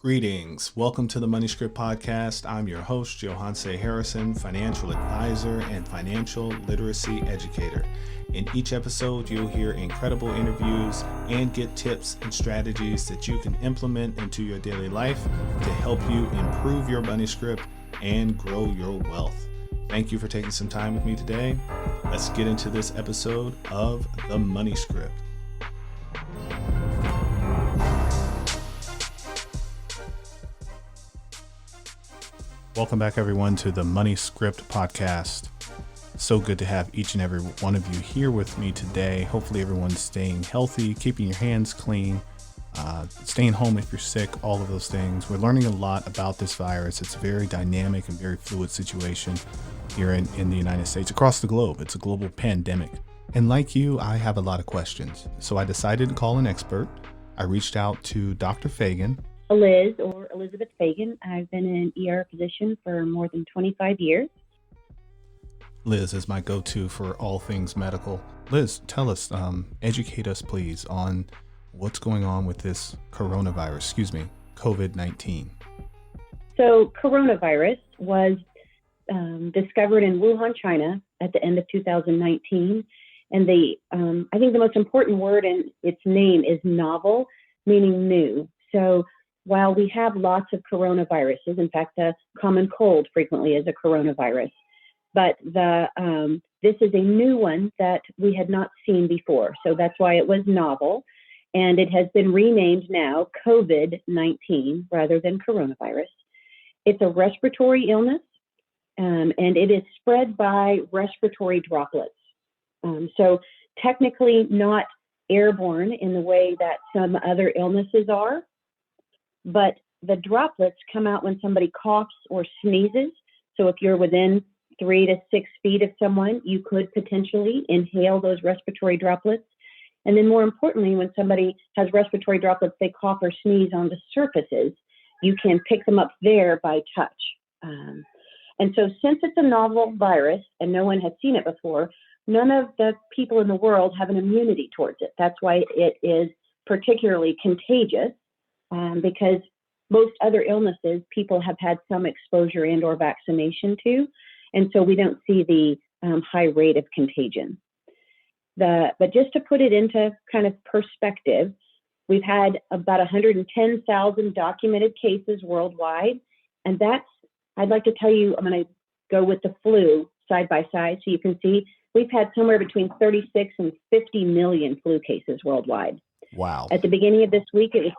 Greetings. Welcome to the Money Script Podcast. I'm your host, Johanse Harrison, financial advisor and financial literacy educator. In each episode, you'll hear incredible interviews and get tips and strategies that you can implement into your daily life to help you improve your money script and grow your wealth. Thank you for taking some time with me today. Let's get into this episode of the Money Script. Welcome back, everyone, to the Money Script Podcast. So good to have each and every one of you here with me today. Hopefully everyone's staying healthy, keeping your hands clean, staying home if you're sick, all of those things. We're learning a lot about this virus. It's a very dynamic and very fluid situation here in the United States, across the globe. It's a global pandemic. And like you, I have a lot of questions. So I decided to call an expert. I reached out to Dr. Fagan. Liz, or Elizabeth Fagan. I've been in an ER position for more than 25 years. Liz is my go-to for all things medical. Liz, tell us, educate us please on what's going on with this COVID-19. So coronavirus was discovered in Wuhan, China at the end of 2019. And I think the most important word in its name is novel, meaning new. So while we have lots of coronaviruses, in fact, the common cold frequently is a coronavirus, but this is a new one that we had not seen before. So that's why it was novel. And it has been renamed now COVID-19 rather than coronavirus. It's a respiratory illness, and it is spread by respiratory droplets. So technically not airborne in the way that some other illnesses are, but the droplets come out when somebody coughs or sneezes. So if you're within 3 to 6 feet of someone, you could potentially inhale those respiratory droplets. And then more importantly, when somebody has respiratory droplets, they cough or sneeze on the surfaces, you can pick them up there by touch. And so since it's a novel virus and no one has seen it before, none of the people in the world have an immunity towards it. That's why it is particularly contagious. Because most other illnesses, people have had some exposure and or vaccination to, and so we don't see the high rate of contagion. But just to put it into kind of perspective, we've had about 110,000 documented cases worldwide, and I'd like to tell you, I'm going to go with the flu side by side so you can see we've had somewhere between 36 and 50 million flu cases worldwide. Wow. At the beginning of this week, it was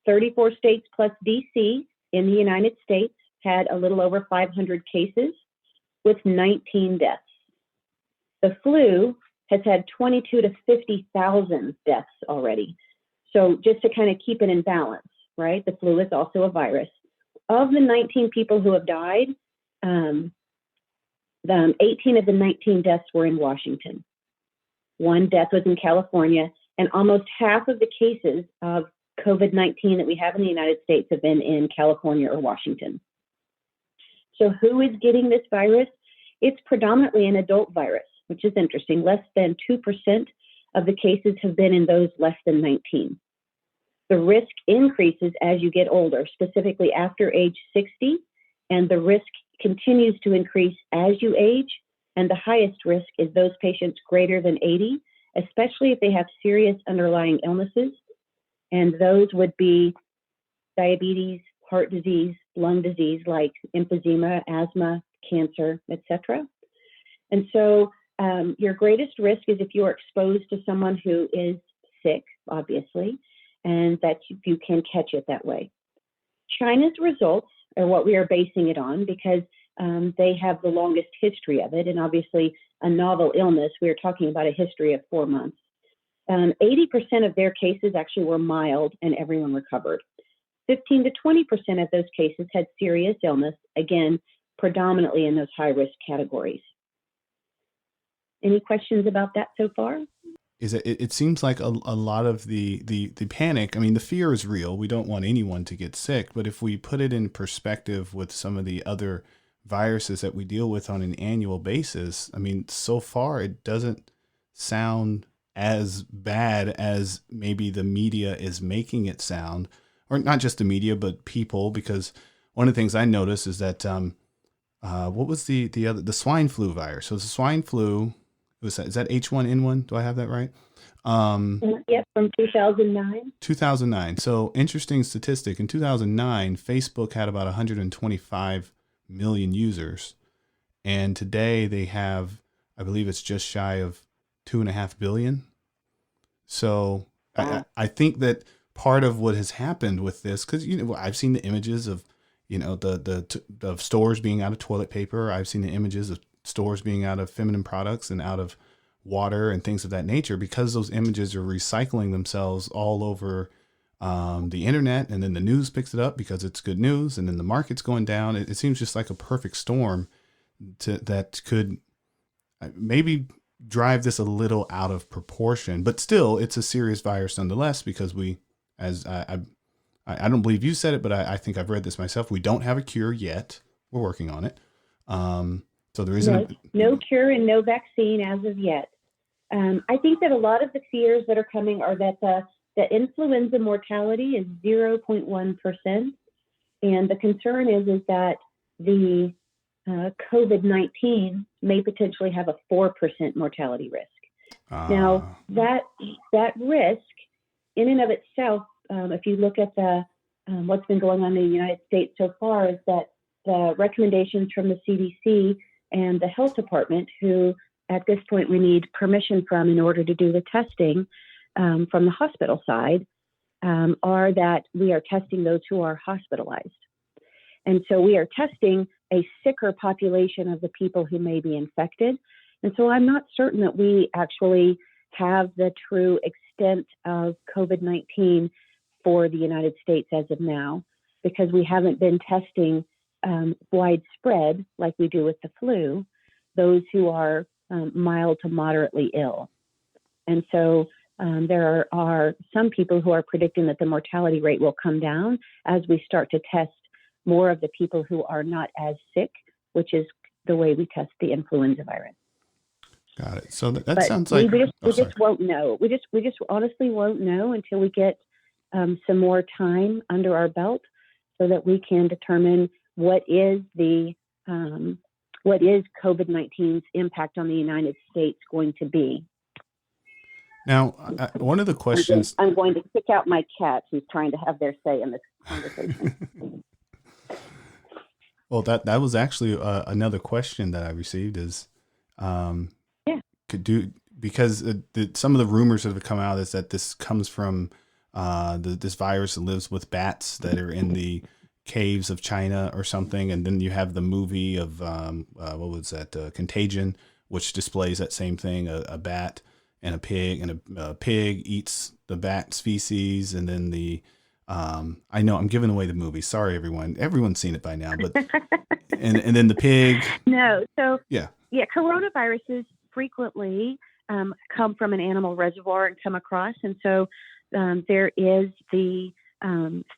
34 states plus DC in the United States had a little over 500 cases with 19 deaths. The flu has had 22 to 50,000 deaths already. So just to kind of keep it in balance, right? The flu is also a virus. Of the 19 people who have died, 18 of the 19 deaths were in Washington. 1 death was in California, and almost half of the cases of COVID-19 that we have in the United States have been in California or Washington. So who is getting this virus? It's predominantly an adult virus, which is interesting. Less than 2% of the cases have been in those less than 19. The risk increases as you get older, specifically after age 60, and the risk continues to increase as you age, and the highest risk is those patients greater than 80, especially if they have serious underlying illnesses. And those would be diabetes, heart disease, lung disease like emphysema, asthma, cancer, etc. And so your greatest risk is if you are exposed to someone who is sick, obviously, and that you can catch it that way. China's results are what we are basing it on because they have the longest history of it. And obviously a novel illness, we are talking about a history of 4 months. 80% of their cases actually were mild and everyone recovered. 15 to 20% of those cases had serious illness, again, predominantly in those high-risk categories. Any questions about that so far? It seems like a lot of the panic, I mean, the fear is real. We don't want anyone to get sick, but if we put it in perspective with some of the other viruses that we deal with on an annual basis, I mean, so far it doesn't sound as bad as maybe the media is making it sound. or not just the media, but people, because one of the things I noticed is that, what was the swine flu virus? So the swine flu, is that H1N1? Do I have that right? Yep, from 2009. 2009. So interesting statistic. In 2009, Facebook had about 125 million users. And today they have, I believe it's just shy of 2.5 billion. So I think that part of what has happened with this, because I've seen the images of of stores being out of toilet paper. I've seen the images of stores being out of feminine products and out of water and things of that nature, because those images are recycling themselves all over the internet, and then the news picks it up because it's good news, and then the market's going down. It seems just like a perfect storm that could maybe drive this a little out of proportion, but still it's a serious virus nonetheless, because I don't believe you said it, but I think I've read this myself. We don't have a cure yet. We're working on it. So there isn't no cure and no vaccine as of yet. I think that a lot of the fears that are coming are that the influenza mortality is 0.1%. And the concern is that the COVID-19 may potentially have a 4% mortality risk. Now, that risk in and of itself, if you look at what's been going on in the United States so far, is that the recommendations from the CDC and the health department, who at this point we need permission from in order to do the testing from the hospital side, are that we are testing those who are hospitalized. And so we are testing a sicker population of the people who may be infected. And so I'm not certain that we actually have the true extent of COVID-19 for the United States as of now, because we haven't been testing widespread like we do with the flu, those who are mild to moderately ill. And so there are some people who are predicting that the mortality rate will come down as we start to test more of the people who are not as sick, which is the way we test the influenza virus. Got it. So that sounds like we just won't know. We just honestly won't know until we get some more time under our belt, so that we can determine what is COVID-19's impact on the United States going to be. Now, one of the questions I'm going to kick out my cat who's trying to have their say in this conversation. Well, that was actually another question that I received is, because some of the rumors that have come out is that this comes from this virus that lives with bats that are in the caves of China or something, and then you have the movie of what was that, Contagion, which displays that same thing, a bat and a pig, and a pig eats the bat's feces, and then I know I'm giving away the movie. Sorry, everyone. Everyone's seen it by now, but and then the pig. No, so yeah, coronaviruses frequently come from an animal reservoir and come across, and so there is the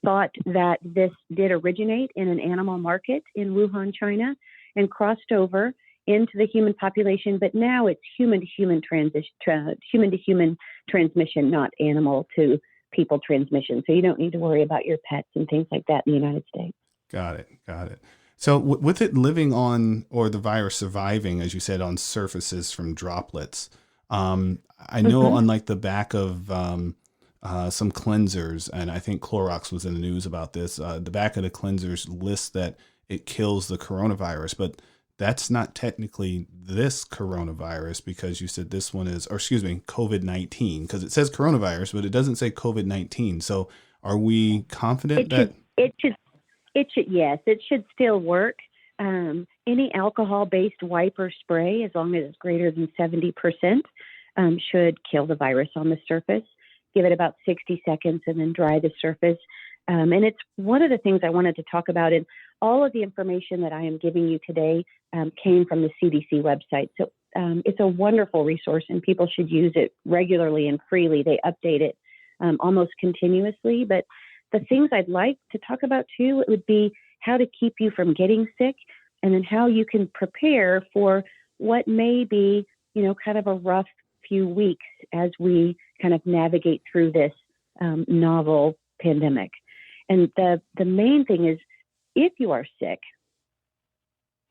thought that this did originate in an animal market in Wuhan, China, and crossed over into the human population. But now it's human-to-human transmission, not animal to people transmission. So you don't need to worry about your pets and things like that in the United States. Got it. So with it living on, or the virus surviving, as you said, on surfaces from droplets, I know unlike the back of some cleansers, and I think Clorox was in the news about this, the back of the cleansers lists that it kills the coronavirus, but that's not technically this coronavirus, because you said this one is, or excuse me, COVID-19, because it says coronavirus, but it doesn't say COVID-19. So are we confident that it should, yes, it should still work. Any alcohol-based wipe or spray, as long as it's greater than 70%, should kill the virus on the surface. Give it about 60 seconds and then dry the surface. And it's one of the things I wanted to talk about. And all of the information that I am giving you today came from the CDC website. So it's a wonderful resource, and people should use it regularly and freely. They update it almost continuously. But the things I'd like to talk about too would be how to keep you from getting sick, and then how you can prepare for what may be, kind of a rough few weeks as we kind of navigate through this novel pandemic. And the main thing is, if you are sick,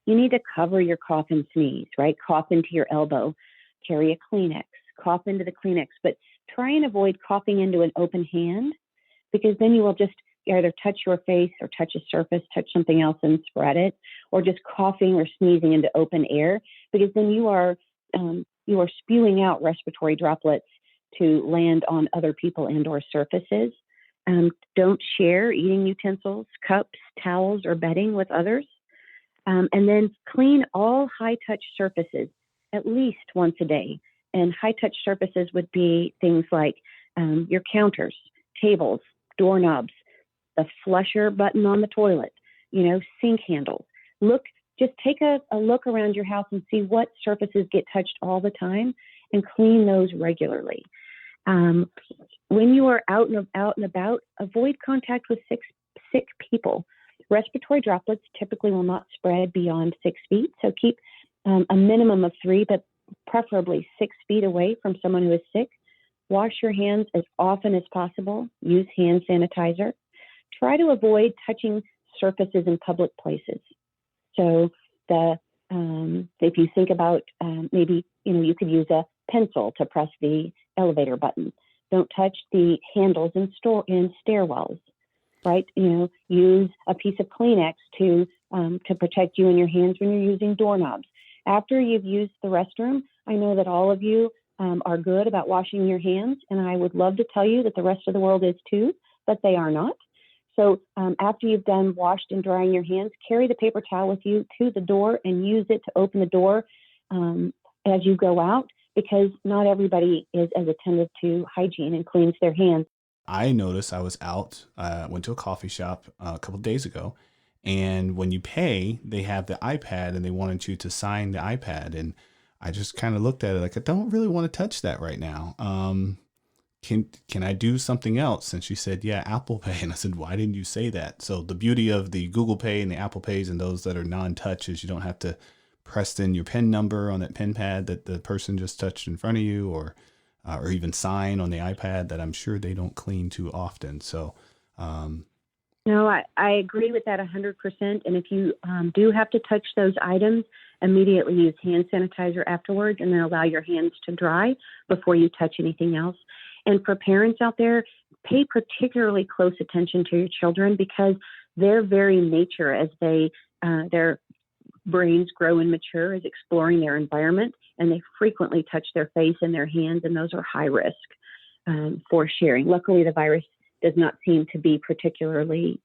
you need to cover your cough and sneeze, right? Cough into your elbow, carry a Kleenex, cough into the Kleenex, but try and avoid coughing into an open hand, because then you will just either touch your face or touch a surface, touch something else and spread it, or just coughing or sneezing into open air, because then you are spewing out respiratory droplets to land on other people and or surfaces. Don't share eating utensils, cups, towels, or bedding with others. And then clean all high-touch surfaces at least once a day. And high-touch surfaces would be things like your counters, tables, doorknobs, the flusher button on the toilet, sink handles. Just take a look around your house and see what surfaces get touched all the time and clean those regularly. When you are out and about, avoid contact with sick people. Respiratory droplets typically will not spread beyond 6 feet, so keep a minimum of 3, but preferably 6 feet away from someone who is sick. Wash your hands as often as possible. Use hand sanitizer. Try to avoid touching surfaces in public places. So if you think about maybe you could use a pencil to press the elevator button. Don't touch the handles in stairwells. Right? Use a piece of Kleenex to protect you and your hands when you're using doorknobs. After you've used the restroom, I know that all of you are good about washing your hands, and I would love to tell you that the rest of the world is too, but they are not. So after you've done washed and drying your hands, carry the paper towel with you to the door and use it to open the door as you go out, because not everybody is as attentive to hygiene and cleans their hands. I noticed I was out, went to a coffee shop a couple of days ago, and when you pay, they have the iPad and they wanted you to sign the iPad. And I just kind of looked at it like, I don't really want to touch that right now. Can I do something else? And she said, yeah, Apple Pay. And I said, why didn't you say that? So the beauty of the Google Pay and the Apple Pays and those that are non-touch is you don't have to press in your PIN number on that PIN pad that the person just touched in front of you, or even sign on the iPad that I'm sure they don't clean too often. So, no, I agree with that 100%. And if you do have to touch those items, immediately use hand sanitizer afterwards, and then allow your hands to dry before you touch anything else. And for parents out there, pay particularly close attention to your children, because their very nature as their brains grow and mature is exploring their environment, and they frequently touch their face and their hands, and those are high risk for sharing. Luckily, the virus does not seem to be particularly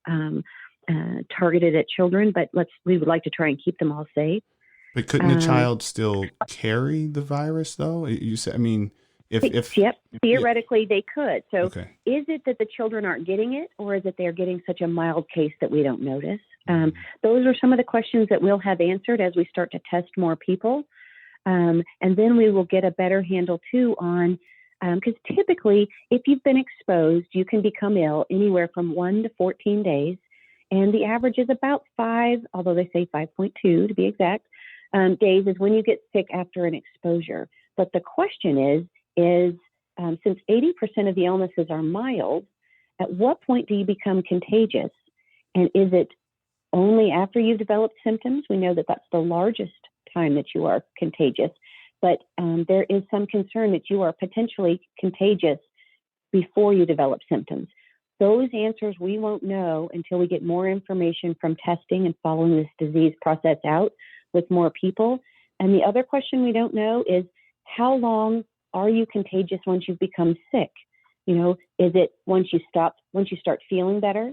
targeted at children, but we would like to try and keep them all safe. But couldn't a child still carry the virus, though? You said, I mean, Yep, theoretically they could. So okay. Is it that the children aren't getting it, or is it they're getting such a mild case that we don't notice? Those are some of the questions that we'll have answered as we start to test more people. And then we will get a better handle too on, because typically if you've been exposed, you can become ill anywhere from 1 to 14 days. And the average is about 5, although they say 5.2 to be exact, days is when you get sick after an exposure. But the question is since 80% of the illnesses are mild, at what point do you become contagious? And is it only after you've developed symptoms? We know that that's the largest time that you are contagious, but there is some concern that you are potentially contagious before you develop symptoms. Those answers we won't know until we get more information from testing and following this disease process out with more people. And the other question we don't know is, how long are you contagious once you've become sick? Is it once you start feeling better,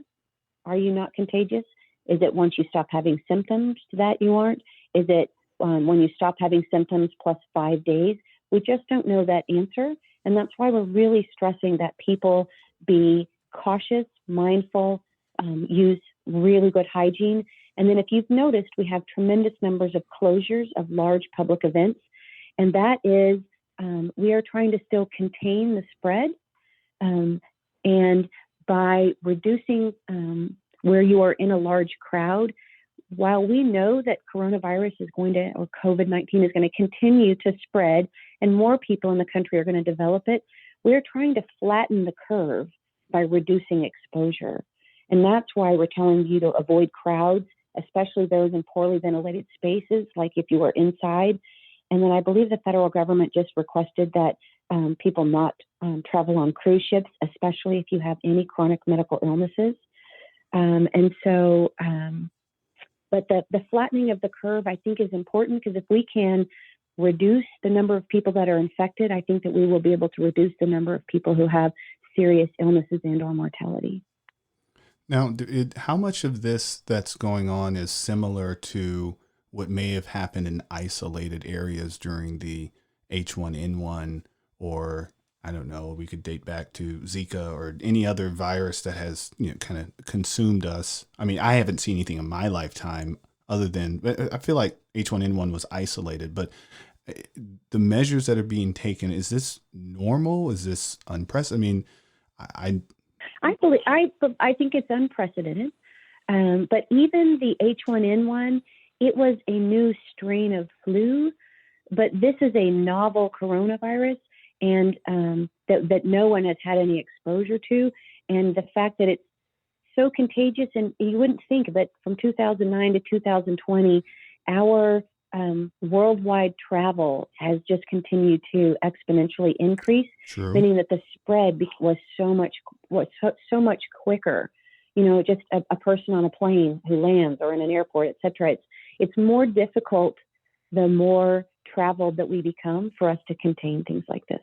are you not contagious? Is it once you stop having symptoms that you aren't? Is it when you stop having symptoms plus 5 days? We just don't know that answer. And that's why we're really stressing that people be cautious, mindful, use really good hygiene. And then if you've noticed, we have tremendous numbers of closures of large public events. And that is, we are trying to still contain the spread. And by reducing where you are in a large crowd, while we know that coronavirus is or COVID-19 is going to continue to spread and more people in the country are going to develop it, we're trying to flatten the curve by reducing exposure. And that's why we're telling you to avoid crowds, especially those in poorly ventilated spaces, like if you are inside. And then I believe the federal government just requested that people not travel on cruise ships, especially if you have any chronic medical illnesses. But the flattening of the curve, I think, is important, because if we can reduce the number of people that are infected, I think that we will be able to reduce the number of people who have serious illnesses and or mortality. Now, how much of this that's going on is similar to what may have happened in isolated areas during the H1N1, or I don't know, we could date back to Zika or any other virus that has, kind of consumed us. I mean, I haven't seen anything in my lifetime other than, I feel like H1N1 was isolated, but the measures that are being taken, is this normal? Is this unprecedented? I mean, I think it's unprecedented. But even the H1N1, it was a new strain of flu, but this is a novel coronavirus, and that no one has had any exposure to. And the fact that it's so contagious, and you wouldn't think that from 2009 to 2020, our worldwide travel has just continued to exponentially increase, True. meaning that the spread was so much quicker. Just a person on a plane who lands or in an airport, et cetera. It's more difficult the more traveled that we become for us to contain things like this.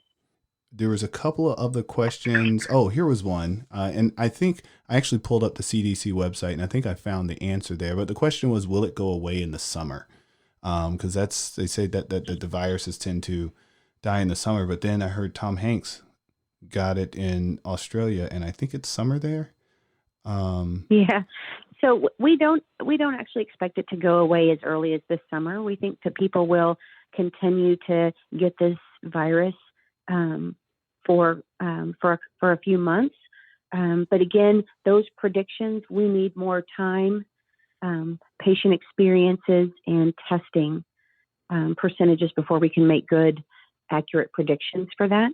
There was a couple of other questions. Oh, here was one. And I think I actually pulled up the CDC website, and I think I found the answer there. But the question was, will it go away in the summer? Because they say that the viruses tend to die in the summer. But then I heard Tom Hanks got it in Australia, and I think it's summer there. Yeah. So we don't actually expect it to go away as early as this summer. We think that people will continue to get this virus for a few months. But again, those predictions, we need more time, patient experiences, and testing percentages before we can make good, accurate predictions for that.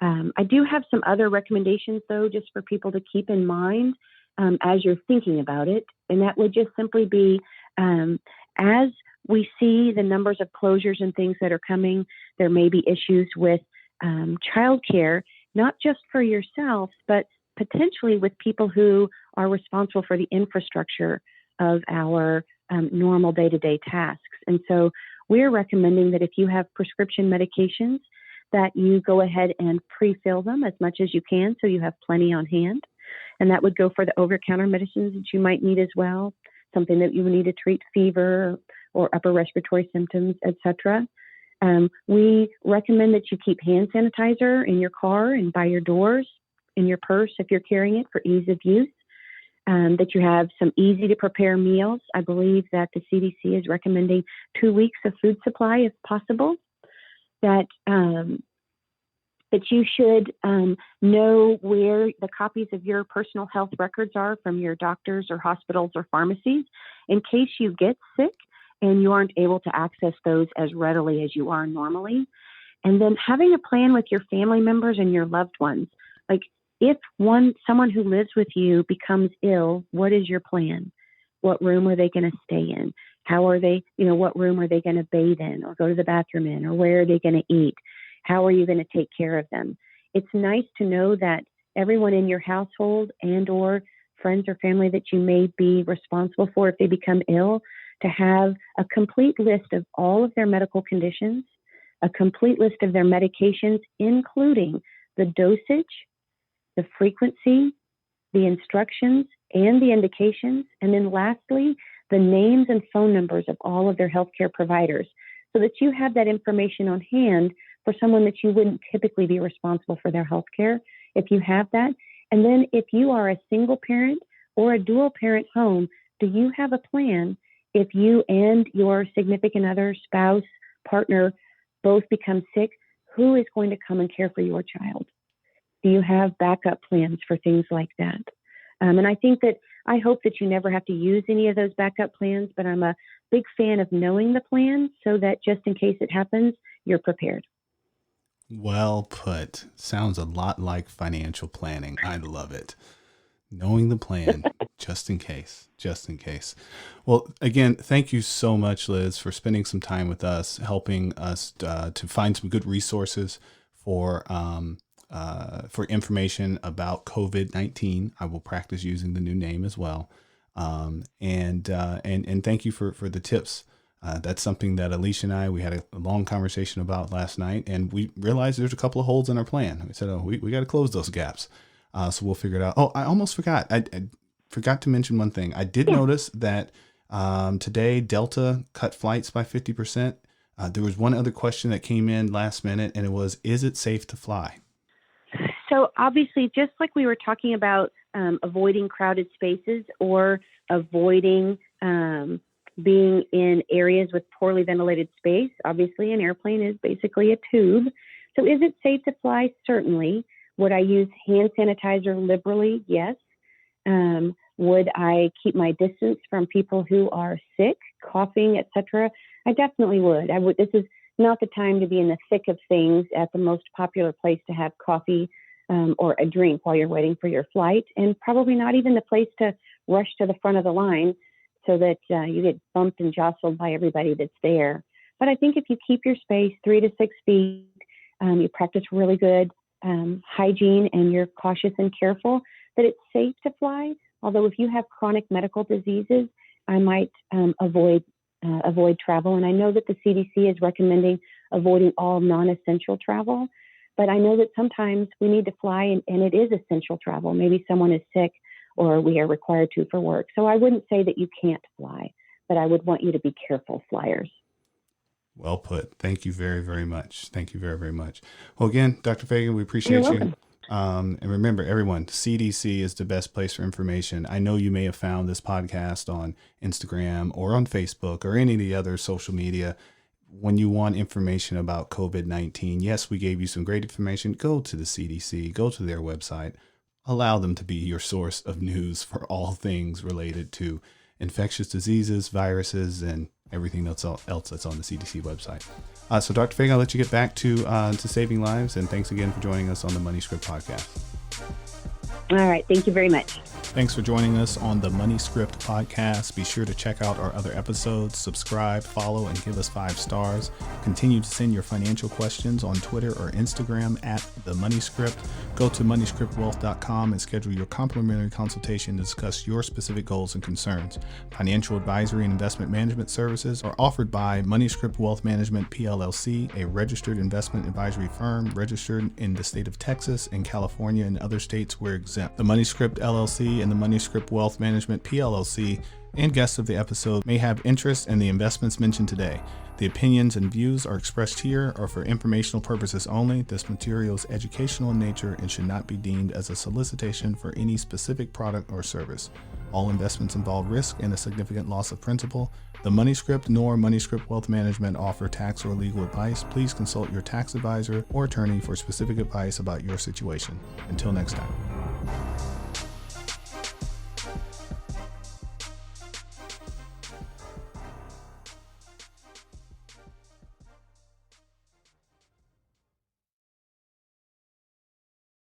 I do have some other recommendations, though, just for people to keep in mind as you're thinking about it. And that would just simply be, as we see the numbers of closures and things that are coming, there may be issues with childcare, not just for yourself, but potentially with people who are responsible for the infrastructure of our normal day-to-day tasks. And so we're recommending that if you have prescription medications, that you go ahead and pre-fill them as much as you can so you have plenty on hand. And that would go for the over-the-counter medicines that you might need as well, something that you would need to treat fever or upper respiratory symptoms, etc. We recommend that you keep hand sanitizer in your car and by your doors, in your purse if you're carrying it for ease of use, that you have some easy-to-prepare meals. I believe that the CDC is recommending 2 weeks of food supply if possible, that you should know where the copies of your personal health records are from your doctors or hospitals or pharmacies in case you get sick and you aren't able to access those as readily as you are normally. And then having a plan with your family members and your loved ones. Like if someone who lives with you becomes ill, what is your plan? What room are they going to stay in? How are they, what room are they going to bathe in or go to the bathroom in, or where are they going to eat? How are you going to take care of them? It's nice to know that everyone in your household and or friends or family that you may be responsible for if they become ill, to have a complete list of all of their medical conditions, a complete list of their medications, including the dosage, the frequency, the instructions, and the indications. And then lastly, the names and phone numbers of all of their healthcare providers, so that you have that information on hand for someone that you wouldn't typically be responsible for their healthcare, if you have that. And then if you are a single parent or a dual parent home, do you have a plan if you and your significant other, spouse, partner both become sick? Who is going to come and care for your child? Do you have backup plans for things like that? And I hope that you never have to use any of those backup plans, but I'm a big fan of knowing the plan so that just in case it happens, you're prepared. Well put. Sounds a lot like financial planning. I love it. Knowing the plan, just in case. Well, again, thank you so much, Liz, for spending some time with us, helping us to find some good resources for information about COVID-19. I will practice using the new name as well. And thank you for the tips. That's something that Alicia and we had a long conversation about last night, and we realized there's a couple of holes in our plan. We said, we got to close those gaps. So we'll figure it out. Oh, I almost forgot. I forgot to mention one thing. I did notice that today Delta cut flights by 50%. There was one other question that came in last minute, and it was, is it safe to fly? So obviously, just like we were talking about avoiding crowded spaces or avoiding being in areas with poorly ventilated space, obviously an airplane is basically a tube. So is it safe to fly? Certainly. Would I use hand sanitizer liberally? Yes. Would I keep my distance from people who are sick, coughing, etc.? I definitely would. This is not the time to be in the thick of things at the most popular place to have coffee or a drink while you're waiting for your flight, and probably not even the place to rush to the front of the line so that you get bumped and jostled by everybody that's there. But I think if you keep your space 3 to 6 feet, you practice really good hygiene, and you're cautious and careful, that it's safe to fly. Although if you have chronic medical diseases, I might avoid travel. And I know that the CDC is recommending avoiding all non-essential travel, but I know that sometimes we need to fly and it is essential travel. Maybe someone is sick or we are required to for work. So I wouldn't say that you can't fly, but I would want you to be careful flyers. Well put. Thank you very, very much. Thank you very, very much. Well, again, Dr. Fagan, we appreciate you. And remember, everyone, CDC is the best place for information. I know you may have found this podcast on Instagram or on Facebook or any of the other social media. When you want information about COVID-19, yes, we gave you some great information. Go to the CDC, go to their website, allow them to be your source of news for all things related to infectious diseases, viruses, and everything else that's on the CDC website. So Dr. Fagan, I'll let you get back to saving lives, and thanks again for joining us on the Money Script podcast. All right. Thank you very much. Thanks for joining us on the Money Script podcast. Be sure to check out our other episodes, subscribe, follow, and give us 5 stars. Continue to send your financial questions on Twitter or Instagram at the Money Script. Go to moneyscriptwealth.com and schedule your complimentary consultation to discuss your specific goals and concerns. Financial advisory and investment management services are offered by Money Script Wealth Management PLLC, a registered investment advisory firm registered in the state of Texas and California and other states where exempt. The Money Script LLC and the Money Script Wealth Management PLLC and guests of the episode may have interest in the investments mentioned today. The opinions and views are expressed here are for informational purposes only. This material is educational in nature and should not be deemed as a solicitation for any specific product or service. All investments involve risk and a significant loss of principal. The Money Script nor Money Script Wealth Management offer tax or legal advice. Please consult your tax advisor or attorney for specific advice about your situation. Until next time.